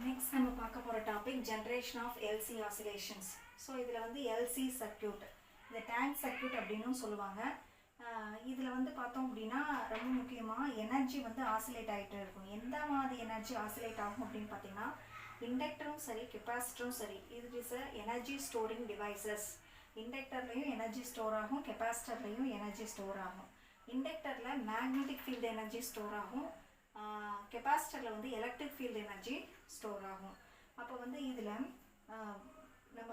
Next நம்ம பார்க்க போகிற topic generation of LC oscillations. So இதில் வந்து எல்சி சர்க்யூட், இந்த டேங்க் சர்க்யூட் அப்படின்னும் சொல்லுவாங்க. இதில் வந்து பார்த்தோம் அப்படின்னா ரொம்ப முக்கியமாக எனர்ஜி வந்து ஆசிலேட் ஆகிட்டு இருக்கும். எந்த மாதிரி எனர்ஜி ஆசிலேட் ஆகும் அப்படின்னு பார்த்தீங்கன்னா, இண்டக்டரும் சரி கெப்பாசிட்டரும் சரி, இது is a energy storing devices. இண்டக்டர்லையும் எனர்ஜி ஸ்டோர் ஆகும், கெப்பாசிட்டர்லையும் எனர்ஜி ஸ்டோர் ஆகும். இண்டக்டரில் மேக்னெட்டிக் ஃபீல்டு எனர்ஜி ஸ்டோர் ஆகும், கெப்பாசிட்டரில் வந்து எலக்ட்ரிக் ஃபீல்டு எனர்ஜி ஸ்டோர் ஆகும். அப்போ வந்து இதில் நம்ம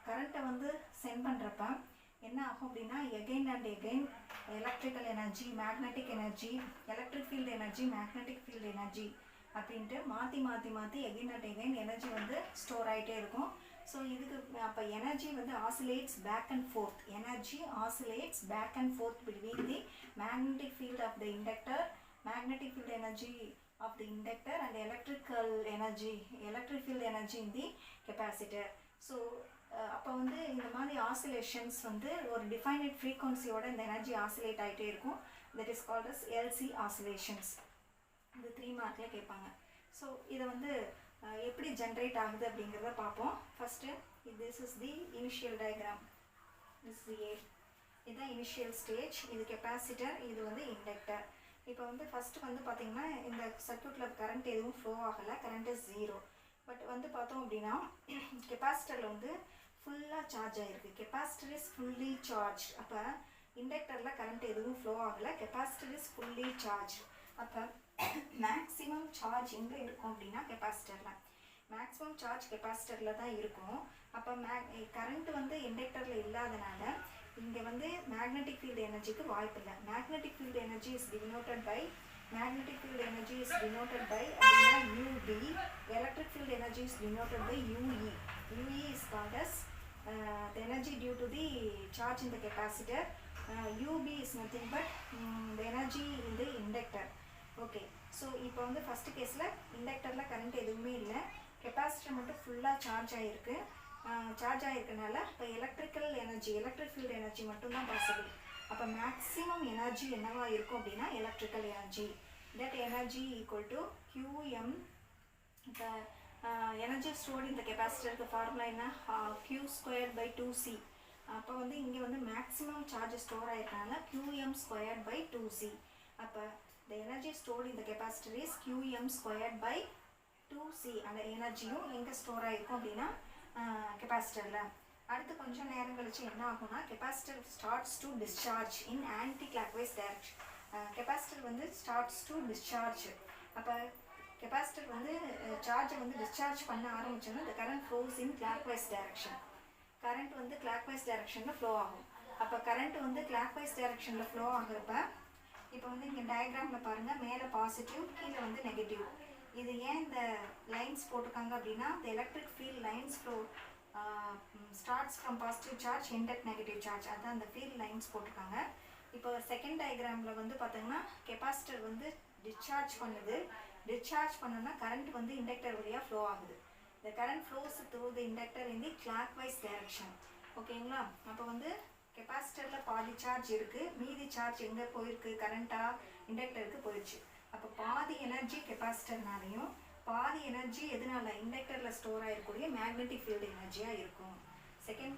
கரண்ட்டை வந்து சென்ட் பண்ணுறப்ப என்ன ஆகும் அப்படின்னா, again and again electrical energy, magnetic energy, electric field energy, magnetic field energy அப்படின்ட்டு மாற்றி மாற்றி மாற்றி எகெயின் அண்ட் எகெயின் எனர்ஜி வந்து ஸ்டோர் ஆகிட்டே இருக்கும். ஸோ இதுக்கு அப்போ எனர்ஜி வந்து oscillates back and forth, energy oscillates back and forth between the magnetic field of the inductor, magnetic field energy of the inductor and electrical energy, electric field energy in the capacitor. So அப்போ வந்து இந்த மாதிரி oscillations வந்து ஒரு defined ஃப்ரீக்வன்சியோட இந்த energy oscillate ஆகிட்டே இருக்கும். That is called as LC oscillations. இது 3 மார்க்கில் கேட்பாங்க. ஸோ இதை வந்து எப்படி ஜென்ரேட் ஆகுது அப்படிங்கிறத பார்ப்போம். First this is the initial diagram. இதுதான் இனிஷியல் ஸ்டேஜ். இது கெப்பாசிட்டர், இது வந்து இண்டக்டர். இப்போ வந்து ஃபஸ்ட்டு வந்து பார்த்திங்கன்னா இந்த சர்க்யூட்டில் கரண்ட் எதுவும் ஃப்ளோ ஆகலை, கரண்ட் இஸ் 0. பட் வந்து பார்த்தோம் அப்படின்னா கெப்பாசிட்டரில் வந்து ஃபுல்லாக சார்ஜ் ஆகிருக்கு. Capacitor is fully charge. அப்போ இண்டக்டரில் கரண்ட் எதுவும் ஃப்ளோ ஆகலை, கெப்பாசிட்டர் இஸ் ஃபுல்லி சார்ஜ். அப்போ மேக்ஸிமம் சார்ஜ் எங்கே இருக்கும் அப்படின்னா கெப்பாசிட்டரில். மேக்ஸிமம் சார்ஜ் கெப்பாசிட்டரில் தான் இருக்கும். அப்போ கரண்ட் வந்து இண்டக்டரில் இல்லாதனால இங்கே வந்து மேக்னெட்டிக் ஃபீல்டு எனர்ஜிக்கு வாய்ப்பு இல்லை. Magnetic field energy is denoted by அப்படின்னா UB. Electric field energy is denoted by UE. UE is called as the energy due to the charge in the capacitor. UB is nothing but the energy in the inductor. Okay, so இப்போ வந்து first கேஸில் இண்டக்டரில் current எதுவுமே இல்லை, capacitor மட்டும் ஃபுல்லாக charge ஆகிருக்கு. Charge ஆகிருக்கனால இப்போ electrical energy, electric field energy மட்டும்தான் பாசிபிள். அப்போ மேக்ஸிமம் எனர்ஜி என்னவா இருக்கும் அப்படின்னா electrical energy. That energy equal to QM. இப்போ எனர்ஜி ஸ்டோர்ட் இந்த கெப்பாசிட்டருக்கு ஃபார்முலா என்ன, Q²/2C. அப்போ வந்து இங்கே வந்து மேக்ஸிமம் சார்ஜ் ஸ்டோர் ஆகிருக்கனால QM²/2C. அப்போ the energy stored in the capacitor is QM²/2C. அந்த எனர்ஜியும் எங்கே ஸ்டோர் ஆகிருக்கும் அப்படின்னா கெப்பாசிட்டரில். அடுத்து கொஞ்சம் நேரம் கழிச்சு என்ன ஆகும்னா capacitor starts to discharge in anti clockwise direction. Capacitor வந்து ஸ்டார்ட்ஸ் டு டிஸ்சார்ஜ். அப்போ கெப்பாசிட்டர் வந்து சார்ஜை வந்து டிஸ்சார்ஜ் பண்ண ஆரம்பிச்சோன்னா இந்த current flows in clockwise direction. Current வந்து கிளாக்வைஸ் டைரக்ஷனில் ஃப்ளோ ஆகும். அப்போ கரண்ட் வந்து கிளாக்வைஸ் டைரக்ஷனில் ஃப்ளோ ஆகுறப்ப இப்போ வந்து இங்கே டயக்ராமில் பாருங்கள், மேலே பாசிட்டிவ், கீழே வந்து நெகட்டிவ். இது ஏன் இந்த லைன்ஸ் போட்டிருக்காங்க அப்படின்னா the electric field lines flow starts from positive charge end at negative charge. அதான் அந்த ஃபீல்ட் லைன்ஸ் போட்டிருக்காங்க. இப்போ செகண்ட் டயக்ராமில் வந்து பார்த்தீங்கன்னா கெப்பாசிட்டர் வந்து டிஸ்சார்ஜ் பண்ணுது. டிஸ்சார்ஜ் பண்ணோன்னா கரண்ட் வந்து இண்டக்டர் வழியாக ஃப்ளோ ஆகுது. the current flows through the inductor in the clockwise direction. ஓகேங்களா? அப்போ வந்து கெப்பாசிட்டரில் பாதி சார்ஜ் இருக்குது, மீதி சார்ஜ் எங்கே போயிருக்கு, கரண்ட்டாக இண்டக்டருக்கு போயிடுச்சு. அப்போ பாதி எனர்ஜி கெப்பாசிட்டர்னாலையும் பாதி எனர்ஜி எதனால இண்டக்டரில் ஸ்டோர் ஆகிருக்கூடிய மேக்னெட்டிக் ஃபீல்டு எனர்ஜியாக இருக்கும். செகண்ட்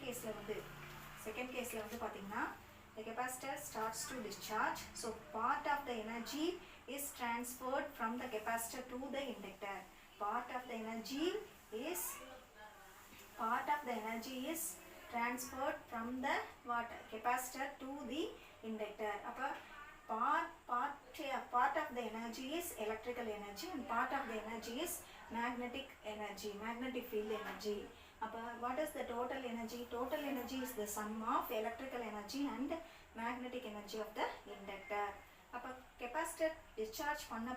கேஸில் வந்து பார்த்தீங்கன்னா the capacitor starts to discharge. So part of the energy is transferred from the capacitor to the inductor. Part of the energy is transferred from the capacitor to the inductor. அப்போ part of the energy is electrical energy and part of the energy is magnetic field energy. அப்போ what is the total energy? Total energy is the sum of electrical energy and magnetic energy of the inductor. அப்போ capacitor discharge பண்ண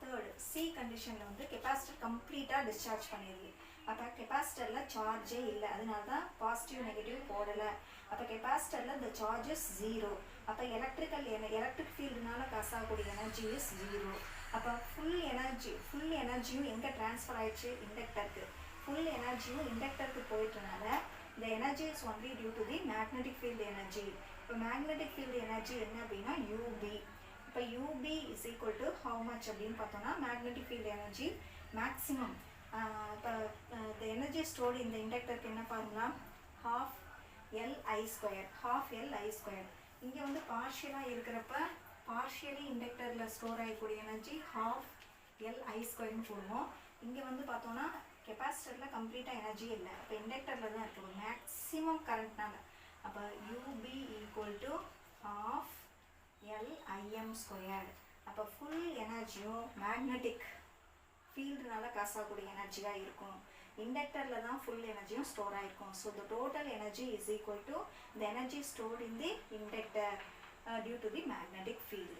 third C கண்டிஷனில் வந்து capacitor கம்ப்ளீட்டாக discharge பண்ணிடுது. அப்போ கெப்பாசிட்டரில் சார்ஜே இல்லை, அதனால தான் பாசிட்டிவ் நெகட்டிவ் போடலை. அப்போ கெப்பாசிட்டரில் இந்த சார்ஜ் இஸ் 0. அப்போ எலக்ட்ரிக் ஃபீல்டுனால காசு ஆகக்கூடிய எனர்ஜி இஸ் 0. அப்போ ஃபுல் எனர்ஜியும் எங்கே ட்ரான்ஸ்ஃபர் ஆயிடுச்சு, இண்டக்டருக்கு. ஃபுல் எனர்ஜியும் இண்டக்டருக்கு போயிட்டனால இந்த energy is only due to the magnetic field energy. இப்போ மேக்னெட்டிக் ஃபீல்டு எனர்ஜி என்ன அப்படின்னா UB. இப்போ UB is equal to how much அப்படின்னு பார்த்தோன்னா மேக்னெட்டிக் ஃபீல்டு எனர்ஜி மேக்ஸிமம் இப்போ the energy stored in the இண்டக்டருக்கு என்ன ஃபார்முலா half Li square இங்கே வந்து பார்ஷியலாக இருக்கிறப்ப பார்ஷியலி இண்டக்டரில் ஸ்டோர் ஆகக்கூடிய எனர்ஜி half Li squareன்னு போடுவோம். இங்கே வந்து பார்த்தோன்னா கெப்பாசிட்டரில் கம்ப்ளீட்டாக எனர்ஜி இல்லை, அப்போ இண்டக்டரில் தான் இருக்குது மேக்ஸிமம் கரண்ட்னால. அப்போ UB equal to half Lim ஸ்கொயர்டு. அப்போ ஃபுல் எனர்ஜியும் மேக்னெட்டிக் ஃபீல்டுனால காசாகக்கூடிய எனர்ஜியாக இருக்கும். இண்டக்டரில் தான் ஃபுல் எனர்ஜியும் ஸ்டோர் ஆகிருக்கும். So the total energy is equal to the energy stored in the inductor due to the magnetic field.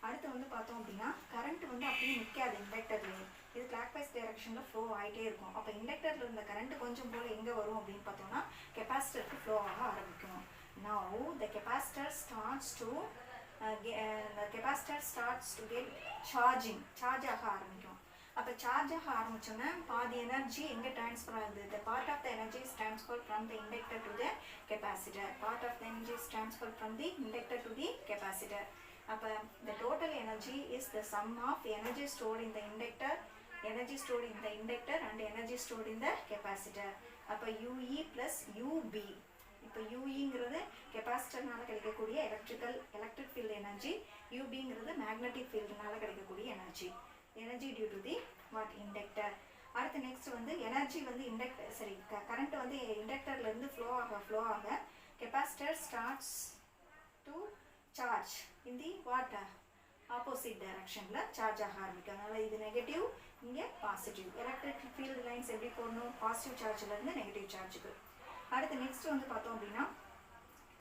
அடுத்து வந்து பார்த்தோம் அப்படின்னா கரண்ட் வந்து அப்படியே நிற்காது இண்டக்டர்லேயே, இது கிளாக் வைஸ் டைரக்ஷனில் ஃப்ளோ ஆகிட்டே இருக்கும். அப்போ இண்டக்டரில் இருந்த கரண்ட் கொஞ்சம் போல் எங்கே வரும் அப்படின்னு பார்த்தோம்னா கெப்பாசிட்டருக்கு ஃப்ளோ ஆக ஆரம்பிக்கும். Now the capacitor starts to get charge ஆக ஆரம்பிக்கும். அப்போ சார்ஜ் ஆக ஆரம்பிச்சோன்னா பாதி எனர்ஜி எங்கே ட்ரான்ஸ்ஃபர் ஆகுது? The part of the energy is transfer from the inductor to the capacitor. Part of the energy is transfer from the inductor to the capacitor. அப்போ the total energy is the sum of energy stored in the inductor, energy stored in the inductor and energy stored in the capacitor. அப்போ UE plus UB. இப்போ UEங்கிறது கெப்பாசிட்டர்னால கிடைக்கக்கூடிய electric field energy, UBங்கிறது magnetic ஃபீல்டுனால கிடைக்கக்கூடிய energy due to the inductor. அடுத்து next வந்து எனர்ஜி வந்து கரண்ட் வந்து இண்டக்டர்லேருந்து ஃப்ளோ ஆக capacitor starts to charge in the opposite டைரக்ஷனில் சார்ஜ் ஆக ஆரம்பிக்கும். அதனால் இது நெகட்டிவ், இங்கே பாசிட்டிவ். எலக்ட்ரிக் ஃபீல்டு லைன்ஸ் எப்படி போடணும்? பாசிட்டிவ் சார்ஜ்லேருந்து நெகட்டிவ் சார்ஜுக்கு. அடுத்து நெக்ஸ்ட் வந்து பார்த்தோம் அப்படின்னா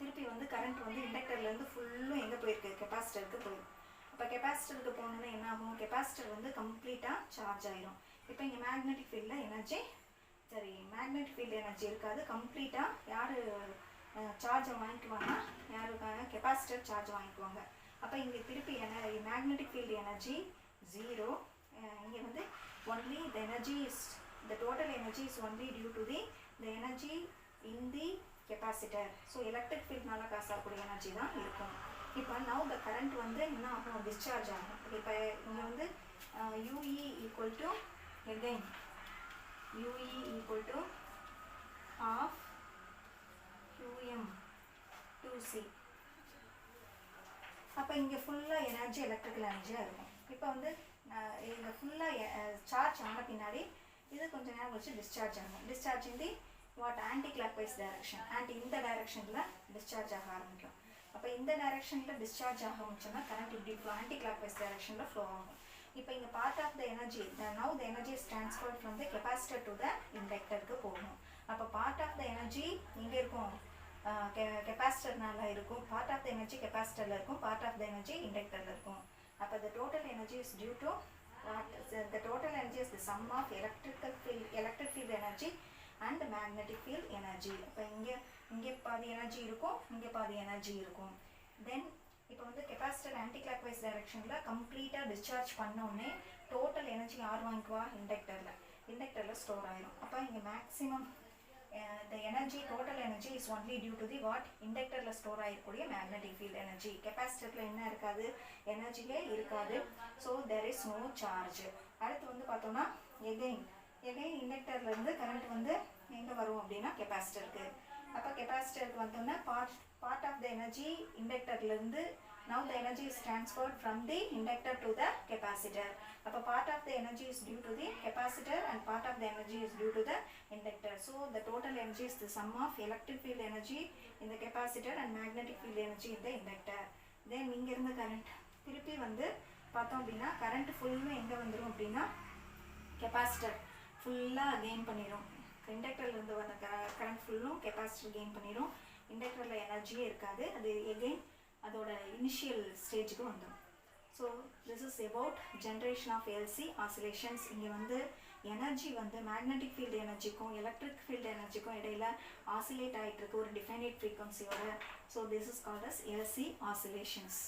திருப்பி வந்து கரண்ட் வந்து இண்டக்டர்லேருந்து ஃபுல்லும் எங்கே போயிருக்கு? கெப்பாசிட்டருக்கு போயிருக்கு. அப்போ கெப்பாசிட்டருக்கு போனோன்னா என்ன ஆகும்? கெப்பாசிட்டர் வந்து கம்ப்ளீட்டாக சார்ஜ் ஆயிரும். இப்போ இங்கே மேக்னெட்டிக் ஃபீல்டில் மேக்னெட்டிக் ஃபீல்டு எனர்ஜி இருக்காது, கம்ப்ளீட்டாக யார் சார்ஜை வாங்கிக்குவாங்கன்னா கெப்பாசிட்டர் சார்ஜ் வாங்கிக்குவாங்க. அப்போ இங்கே திருப்பி மேக்னெட்டிக் ஃபீல்டு எனர்ஜி 0. இங்கே வந்து only the total energy is only due to the energy in the capacitor. So electric ஃபீல்ட்னால காசாகக்கூடிய எனர்ஜி தான் இருக்கும். இப்போ நவ் த கரண்ட் வந்து என்ன ஆகும்? டிஸ்சார்ஜ் ஆகும். இப்போ இங்கே வந்து UE equal to half QM2C. அப்போ இங்கே ஃபுல்லாக எனர்ஜி எலக்ட்ரிக்கல் எனர்ஜியாக இருக்கும். இப்போ வந்து இங்கே ஃபுல்லாக சார்ஜ் ஆன பின்னாடி இது கொஞ்சம் நேரம் வச்சு டிஸ்சார்ஜ் ஆகும். Discharge in the anti clock wise direction, இந்த டைரக்ஷனில் டிஸ்சார்ஜ் ஆக ஆரம்பிக்கும். அப்போ இந்த டைரக்ஷனில் டிஸ்சார்ஜ் ஆக ஆரம்பிச்சோன்னா கரண்ட் இப்படி ஆன்டி கிளாக் வைஸ் டைரக்ஷனில் ஃப்ளோ ஆகும். இப்போ இங்கே part of the energy now the energy is transferred from the capacitor to the இண்டக்டருக்கு போகணும். அப்போ பார்ட் ஆஃப் த எனர்ஜி இங்கே இருக்கும், கெப்பாசிட்டர்னால இருக்கும். பார்ட் ஆஃப் த எனர்ஜி கெப்பாசிட்டரில் இருக்கும், பார்ட் ஆஃப் த எனர்ஜி இண்டக்டரில் இருக்கும். அப்போ the total energy is due to the total energy is the sum of electric field energy and magnetic field energy. இப்போ இங்கே பாதி எனர்ஜி இருக்கும், இங்கே பாதி எனர்ஜி இருக்கும். தென் இப்போ வந்து கெப்பாசிட்டர் ஆன்டி கிளாக் வைஸ் டைரக்ஷனில் கம்ப்ளீட்டாக டிஸ்சார்ஜ் பண்ணோடனே டோட்டல் எனர்ஜி யார் வாங்கிக்குவா? இண்டக்டரில் ஸ்டோர் ஆயிரும். அப்போ இங்கே maximum the energy, total energy is only due to the இண்டக்டரில் ஸ்டோர் ஆகிருக்கூடிய மேக்னெட்டிக் ஃபீல்ட் எனர்ஜி. கெப்பாசிட்டரில் என்ன இருக்காது? எனர்ஜியே இருக்காது. So there is no charge. அடுத்து வந்து பார்த்தோம்னா எகெயின் இண்டக்டர்லேருந்து கரண்ட் வந்து எங்கே வரும் அப்படின்னா கெப்பாசிட்டருக்கு. அப்போ கெப்பாசிட்டருக்கு வந்தோம்னா பார்ட் ஆஃப் த எனர்ஜி இண்டக்டர்லேருந்து now the energy is transferred from the inductor to the capacitor. அப்போ part of the energy is due to the capacitor and part of the energy is due to the inductor. So the total energy is the sum of electric field energy in the capacitor and magnetic field energy in the inductor. Then இங்கே இருந்த current திருப்பி வந்து பார்த்தோம் அப்படின்னா current ஃபுல்லும் எங்கே வந்துடும் அப்படின்னா கெப்பாசிட்டர் ஃபுல்லாக கெயின் பண்ணிடும். இண்டக்டர்லேருந்து வந்த கரண்ட் ஃபுல்லும் கெப்பாசிட்டர் கெயின் பண்ணிடும். இண்டக்டரில் எனர்ஜியே இருக்காது, அது எகெயின் அதோட இனிஷியல் ஸ்டேஜுக்கு வந்துடும். So this is about generation of LC oscillations. இங்கே வந்து எனர்ஜி வந்து மேக்னெட்டிக் ஃபீல்டு எனர்ஜிக்கும் எலக்ட்ரிக் ஃபீல்டு எனர்ஜிக்கும் இடையில ஆசிலேட் ஆகிட்டு இருக்கு ஒரு டிஃபைனைட் ஃப்ரீக்வன்சியோட. So this is called as LC oscillations.